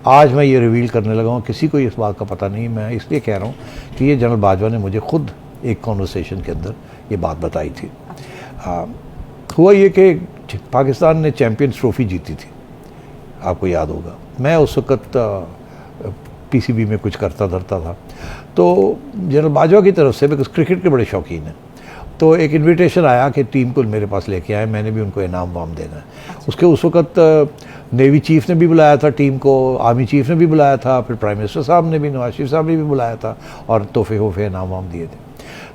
आज मैं ये रिवील करने लगा हूँ, किसी को इस बात का पता नहीं। मैं इसलिए कह रहा हूँ कि ये जनरल बाजवा ने मुझे खुद एक कॉन्वर्सेशन के अंदर ये बात बताई थी। हुआ ये कि पाकिस्तान ने चैम्पियंस ट्रॉफी जीती थी, आपको याद होगा। मैं उस वक़्त पीसीबी में कुछ करता धरता था, तो जनरल बाजवा की तरफ से, बिकॉज क्रिकेट के बड़े शौकीन हैं, तो एक इनविटेशन आया कि टीम को मेरे पास लेके आए, मैंने भी उनको इनाम वाम देना है। उसके उस वक़्त नेवी चीफ़ ने भी बुलाया था टीम को, आर्मी चीफ़ ने भी बुलाया था, फिर प्राइम मिनिस्टर साहब ने भी, नवाज शरीफ साहब ने भी बुलाया था, और तोहफे वोफे इनाम वाम दिए थे।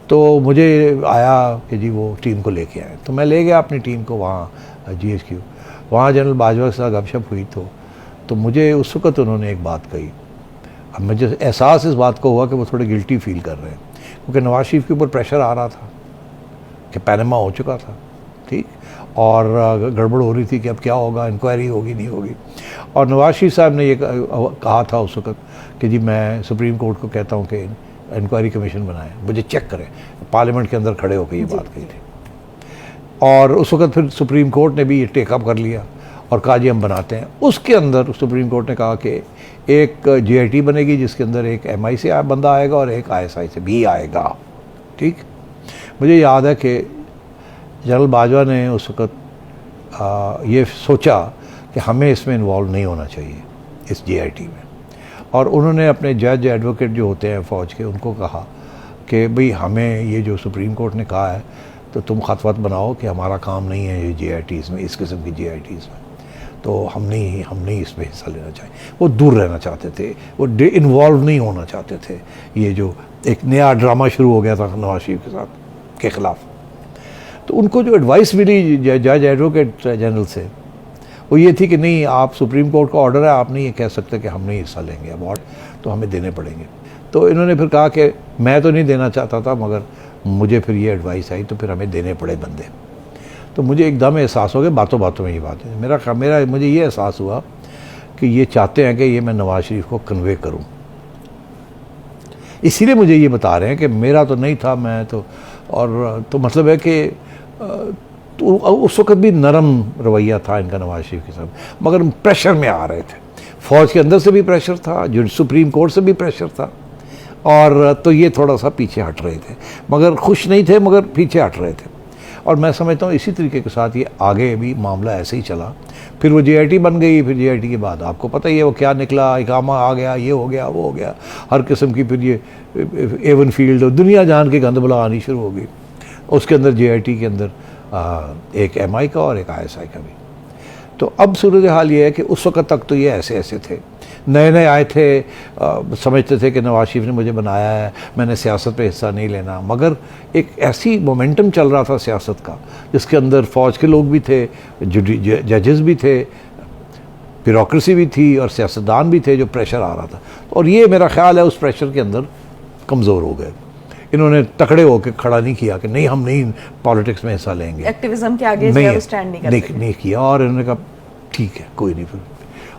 तो मुझे आया कि जी वो टीम को लेके आए, तो मैं ले गया अपनी टीम को वहाँ GHQ। वहाँ जनरल बाजवा के साथ गपशप हुई, तो मुझे उस वक़्त उन्होंने एक बात कही। अब मुझे एहसास इस बात को हुआ कि वो थोड़े गिल्टी फील कर रहे हैं, क्योंकि नवाज शरीफ के ऊपर प्रेशर आ रहा था कि पैनामा हो चुका था, ठीक, और गड़बड़ हो रही थी कि अब क्या होगा, इंक्वायरी होगी नहीं होगी। और नवाज शरीफ साहब ने ये कहा था उस वक़्त कि जी मैं सुप्रीम कोर्ट को कहता हूँ कि इंक्वायरी कमीशन बनाए, मुझे चेक करें। पार्लियामेंट के अंदर खड़े होकर ये बात कही थी, और उस वक़्त फिर सुप्रीम कोर्ट ने भी ये टेकअप कर लिया और कहा जी हम बनाते हैं। उसके अंदर सुप्रीम कोर्ट ने कहा कि एक JIT बनेगी जिसके अंदर एक MI से बंदा आएगा और एक ISI से भी आएगा, ठीक। मुझे याद है कि जनरल बाजवा ने उस वक़्त ये सोचा कि हमें इसमें इन्वॉल्व नहीं होना चाहिए, इस JIT में, और उन्होंने अपने जज एडवोकेट जो होते हैं फ़ौज के, उनको कहा कि भाई हमें ये जो सुप्रीम कोर्ट ने कहा है तो तुम ख़त वत बनाओ कि हमारा काम नहीं है ये JITs में, इस किस्म की JITs में, तो हम नहीं इसमें हिस्सा लेना चाहिए। वो दूर रहना चाहते थे, वो इन्वॉल्व नहीं होना चाहते थे। ये जो एक नया ड्रामा शुरू हो गया था नवाज शरीफ के साथ के ख़िलाफ़, तो उनको जो एडवाइस मिली जज एडवोकेट जनरल से, वो ये थी कि नहीं, आप सुप्रीम कोर्ट का ऑर्डर है, आप नहीं ये कह सकते कि हम नहीं हिस्सा लेंगे अवार्ड, तो हमें देने पड़ेंगे। तो इन्होंने फिर कहा कि मैं तो नहीं देना चाहता था, मगर मुझे फिर ये एडवाइस आई तो फिर हमें देने पड़े बंदे। तो मुझे एकदम एहसास हो गया, बातों बातों में ये बात है, मुझे ये एहसास हुआ कि ये चाहते हैं कि ये मैं नवाज शरीफ को कन्वे करूं, इसीलिए मुझे ये बता रहे हैं कि मेरा तो नहीं था, मैं तो, और तो मतलब है कि तो उस वक़्त भी नरम रवैया था इनका नवाज शरीफ के साथ, मगर प्रेशर में आ रहे थे। फ़ौज के अंदर से भी प्रेशर था, जो सुप्रीम कोर्ट से भी प्रेशर था, और तो ये थोड़ा सा पीछे हट रहे थे, मगर खुश नहीं थे, मगर पीछे हट रहे थे। और मैं समझता हूँ इसी तरीके के साथ ये आगे भी मामला ऐसे ही चला। फिर वो JIT बन गई, फिर JIT के बाद आपको पता ही है वो क्या निकला, इकामा आ गया, ये हो गया, वो हो गया, हर किस्म की फिर ये एवन फील्ड और दुनिया जान की गंदबला आनी शुरू हो गई। उसके अंदर JIT के अंदर एक MI का और एक ISI का भी। तो अब सूरत हाल ये है कि उस वक़्त तक तो ये ऐसे थे, नए नए आए थे, समझते थे कि नवाज शरीफ ने मुझे बनाया है, मैंने सियासत पे हिस्सा नहीं लेना, मगर एक ऐसी मोमेंटम चल रहा था सियासत का जिसके अंदर फ़ौज के लोग भी थे, जजेस भी थे, ब्यूरोक्रेसी भी थी, और सियासतदान भी थे, जो प्रेशर आ रहा था। और ये मेरा ख्याल है उस प्रेशर के अंदर कमज़ोर हो गए। इन्होंने तकड़े होकर खड़ा नहीं किया कि नहीं हम नहीं पॉलिटिक्स में हिस्सा लेंगे, एक्टिविज्म के आगे नहीं स्टैंड नहीं किया, और इन्होंने कहा ठीक है कोई नहीं। फिर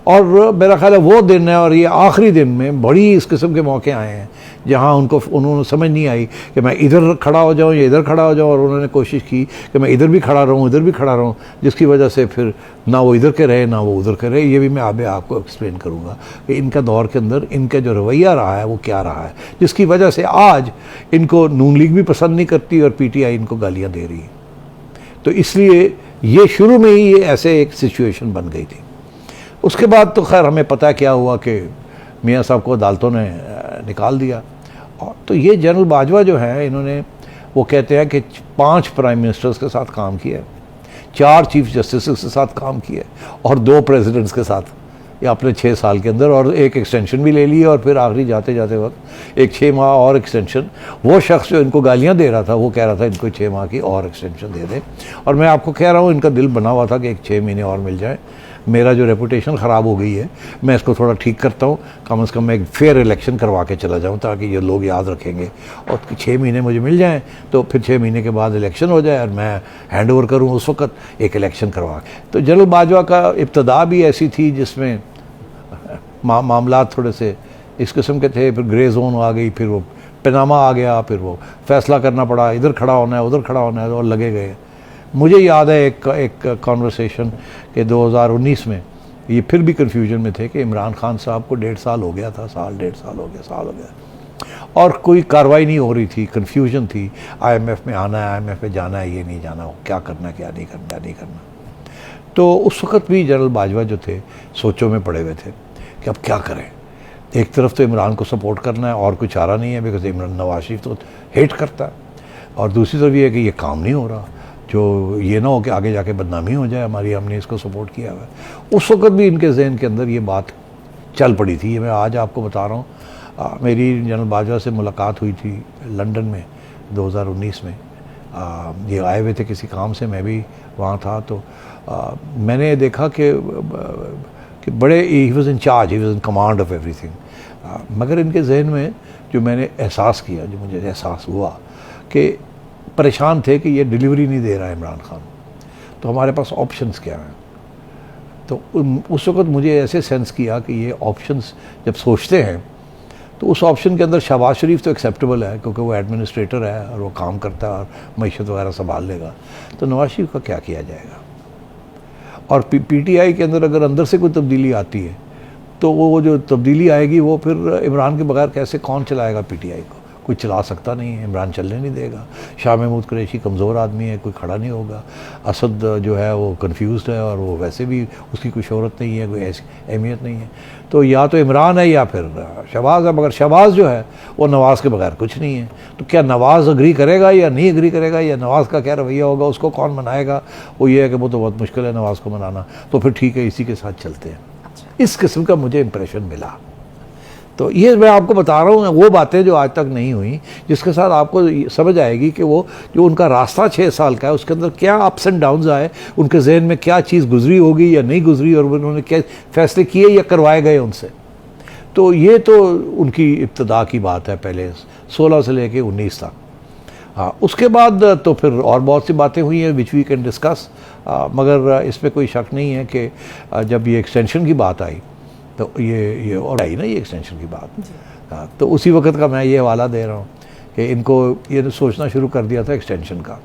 और मेरा ख्याल है वो दिन है, और ये आखिरी दिन में बड़ी इस किस्म के मौके आए हैं जहाँ उन्होंने समझ नहीं आई कि मैं इधर खड़ा हो जाऊँ या इधर खड़ा हो जाऊँ, और उन्होंने कोशिश की कि मैं इधर भी खड़ा रहूँ इधर भी खड़ा रहूँ, जिसकी वजह से फिर ना वो इधर के रहे ना वो उधर के रहे। ये भी मैं आपको एक्सप्लेन करूँगा कि इनका दौर के अंदर इनका जो रवैया रहा है वो क्या रहा है, जिसकी वजह से आज इनको नून लीग भी पसंद नहीं करती और PTI इनको गालियाँ दे रही है। तो इसलिए ये शुरू में ही ये ऐसे एक सिचुएशन बन गई थी। उसके बाद तो खैर हमें पता क्या हुआ कि मियाँ साहब को अदालतों ने निकाल दिया। और तो ये जनरल बाजवा जो है, इन्होंने, वो कहते हैं कि 5 प्राइम मिनिस्टर्स के साथ काम किया, 4 चीफ जस्टिस के साथ काम किया, और 2 प्रेसिडेंट्स के साथ ये अपने 6 साल के अंदर, और एक एक्सटेंशन भी ले ली, और फिर आखिरी जाते जाते वक्त एक 6 माह और एक्सटेंशन। वो शख्स जो इनको गालियाँ दे रहा था वो कह रहा था इनको 6 माह की और एक्सटेंशन दे दें, और मैं आपको कह रहा हूँ इनका दिल बना हुआ था कि एक 6 महीने और मिल जाए। मेरा जो रेपुटेशन ख़राब हो गई है, मैं इसको थोड़ा ठीक करता हूँ, कम से कम मैं एक फेयर इलेक्शन करवा के चला जाऊँ ताकि ये लोग याद रखेंगे, और 6 महीने मुझे मिल जाएं तो फिर 6 महीने के बाद इलेक्शन हो जाए और मैं हैंड ओवर करूँ उस वक्त एक इलेक्शन करवा के। तो जनरल बाजवा का इब्तदा भी ऐसी थी जिसमें मामला थोड़े से इस किस्म के थे, फिर ग्रे जोन आ गई, फिर वो पैनामा आ गया, फिर वो फैसला करना पड़ा, इधर खड़ा होना है उधर खड़ा होना है, और लगे गए। मुझे याद है एक कॉन्वर्सेशन के 2019 में ये फिर भी कन्फ्यूजन में थे कि इमरान खान साहब को 1.5 साल हो गया था, साल हो गया और कोई कार्रवाई नहीं हो रही थी, कन्फ्यूजन थी। IMF में आना है, IMF में जाना है, ये नहीं जाना, क्या करना, क्या नहीं करना। तो उस वक़्त भी जनरल बाजवा जो थे सोचों में पड़े हुए थे कि अब क्या करें। एक तरफ तो इमरान को सपोर्ट करना है और कोई चारा नहीं है, बिकॉज इमरान नवाज शरीफ तो हेट करता है, और दूसरी तरफ ये है कि ये काम नहीं हो रहा, जो ये ना हो कि आगे जाके बदनामी हो जाए हमारी, हमने इसको सपोर्ट किया हुआ है। उस वक़्त भी इनके जहन के अंदर ये बात चल पड़ी थी। ये मैं आज आपको बता रहा हूँ, मेरी जनरल बाजवा से मुलाकात हुई थी लंदन में 2019 में। ये आए हुए थे किसी काम से, मैं भी वहाँ था। तो मैंने देखा कि बड़े he was in charge, he was in command of everything. मगर इनके जहन में जो मैंने एहसास किया, जो मुझे एहसास हुआ कि परेशान थे कि ये डिलीवरी नहीं दे रहा है इमरान खान, तो हमारे पास ऑप्शंस क्या हैं। तो उस वक़्त मुझे ऐसे सेंस किया कि ये ऑप्शंस जब सोचते हैं तो उस ऑप्शन के अंदर शहबाज शरीफ तो एक्सेप्टेबल है, क्योंकि वो एडमिनिस्ट्रेटर है और वो काम करता है और मईशत वगैरह संभाल लेगा। तो नवाज शरीफ का क्या किया जाएगा। और PTI के अंदर अगर अंदर से कोई तब्दीली आती है तो वो जो तब्दीली आएगी वो फिर इमरान के बगैर कैसे, कौन चलाएगा PTI को, कोई चला सकता नहीं है, इमरान चलने नहीं देगा। शाह महमूद कुरैशी कमज़ोर आदमी है, कोई खड़ा नहीं होगा। असद जो है वो कंफ्यूज्ड है और वो वैसे भी उसकी कोई शोहरत नहीं है, कोई ऐसी अहमियत नहीं है। तो या तो इमरान है या फिर शहबाज है, मगर शहबाज जो है वो नवाज़ के बगैर कुछ नहीं है। तो क्या नवाज़ अग्री करेगा या नहीं अग्री करेगा, या नवाज़ का क्या रवैया होगा, उसको कौन मनाएगा। वो ये है कि वो तो बहुत मुश्किल है नवाज़ को मनाना, तो फिर ठीक है इसी के साथ चलते हैं। इस किस्म का मुझे इंप्रेशन मिला। तो ये मैं आपको बता रहा हूँ वो बातें जो आज तक नहीं हुई, जिसके साथ आपको समझ आएगी कि वो जो उनका रास्ता 6 साल का है उसके अंदर क्या अप्स एंड डाउन्स आए, उनके जहन में क्या चीज़ गुजरी होगी या नहीं गुजरी, और उन्होंने क्या फैसले किए या करवाए गए उनसे। तो ये तो उनकी इब्तदा की बात है, पहले 16 से लेके 19 तक। हाँ, उसके बाद तो फिर और बहुत सी बातें हुई हैं विच वी कैन डिस्कस, मगर इस पर कोई शक नहीं है कि जब ये एक्सटेंशन की बात आई तो ये और आई ना ये एक्सटेंशन की बात। हाँ, तो उसी वक्त का मैं ये हवाला दे रहा हूँ कि इनको ये सोचना शुरू कर दिया था एक्सटेंशन का,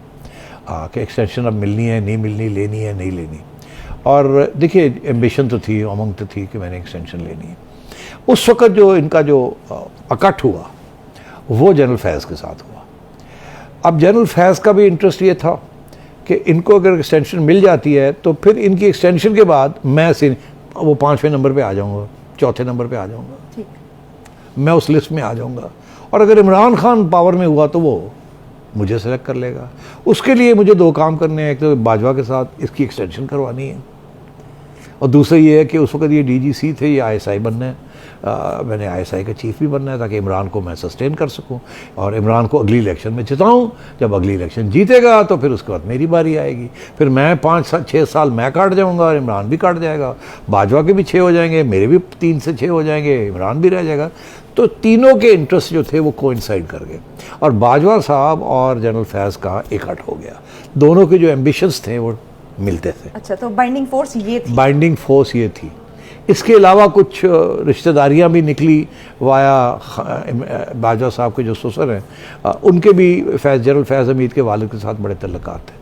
कि एक्सटेंशन अब मिलनी है नहीं मिलनी, लेनी है नहीं लेनी। और देखिए एम्बिशन तो थी, उमंग तो थी कि मैंने एक्सटेंशन लेनी है। उस वक्त जो इनका जो अकट हुआ वो जनरल फैज़ के साथ हुआ। अब जनरल फैज़ का भी इंटरेस्ट ये था कि इनको अगर एक्सटेंशन मिल जाती है तो फिर इनकी एक्सटेंशन के बाद मैं वो 5वें नंबर पे आ जाऊंगा, 4थे नंबर पे आ जाऊंगा, मैं उस लिस्ट में आ जाऊंगा। और अगर इमरान खान पावर में हुआ तो वो मुझे सेलेक्ट कर लेगा। उसके लिए मुझे 2 काम करने हैं, एक तो बाजवा के साथ इसकी एक्सटेंशन करवानी है, और दूसरा ये है कि उस वक्त ये DGC थे, ये ISI बनना है। मैंने ISI का चीफ भी बनना है ताकि इमरान को मैं सस्टेन कर सकूं और इमरान को अगली इलेक्शन में जिताऊं। जब अगली इलेक्शन जीतेगा तो फिर उसके बाद मेरी बारी आएगी, फिर मैं 5-6 साल मैं काट जाऊंगा और इमरान भी काट जाएगा, बाजवा के भी 6 हो जाएंगे, मेरे भी 3 से 6 हो जाएंगे, इमरान भी रह जाएगा। तो तीनों के इंटरेस्ट जो थे वो कोइंसाइड कर गए और बाजवा साहब और जनरल फैज़ का इकट्ठ हो गया। दोनों के जो एम्बिशंस थे वो मिलते थे। अच्छा, तो बाइंडिंग फोर्स ये थी। बाइंडिंग फोर्स ये थी। इसके अलावा कुछ रिश्तेदारियां भी निकली वाया बाजवा साहब के जो ससुर हैं, उनके भी जनरल फैज़ हमीद के वालिद के साथ बड़े तल्लुकात थे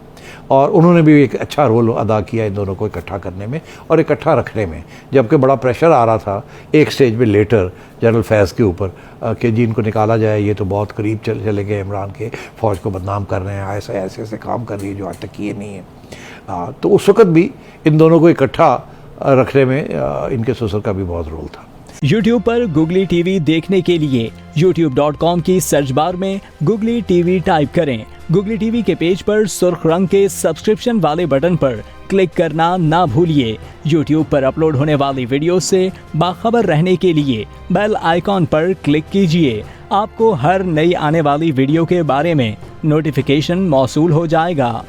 और उन्होंने भी एक अच्छा रोल अदा किया इन दोनों को इकट्ठा करने में और इकट्ठा रखने में। जबकि बड़ा प्रेशर आ रहा था एक स्टेज पे लेटर जनरल फैज़ के ऊपर कि जी इनको निकाला जाए, ये तो बहुत करीब चले गए इमरान के, फ़ौज को बदनाम कर रहे हैं, ऐसे ऐसे ऐसे काम कर रही है जो आज तक किए नहीं है। तो उस वक़्त भी इन दोनों को इकट्ठा रखने में इनके ससुर का भी बहुत रोल था। YouTube पर गुगली टीवी देखने के लिए youtube.com की सर्च बार में गुगली टीवी टाइप करें। गुगली टीवी के पेज पर सुर्ख रंग के सब्सक्रिप्शन वाले बटन पर क्लिक करना ना भूलिए। YouTube पर अपलोड होने वाली वीडियो से बाखबर रहने के लिए बेल आइकॉन पर क्लिक कीजिए। आपको हर नई आने वाली वीडियो के बारे में नोटिफिकेशन मौसूल हो जाएगा।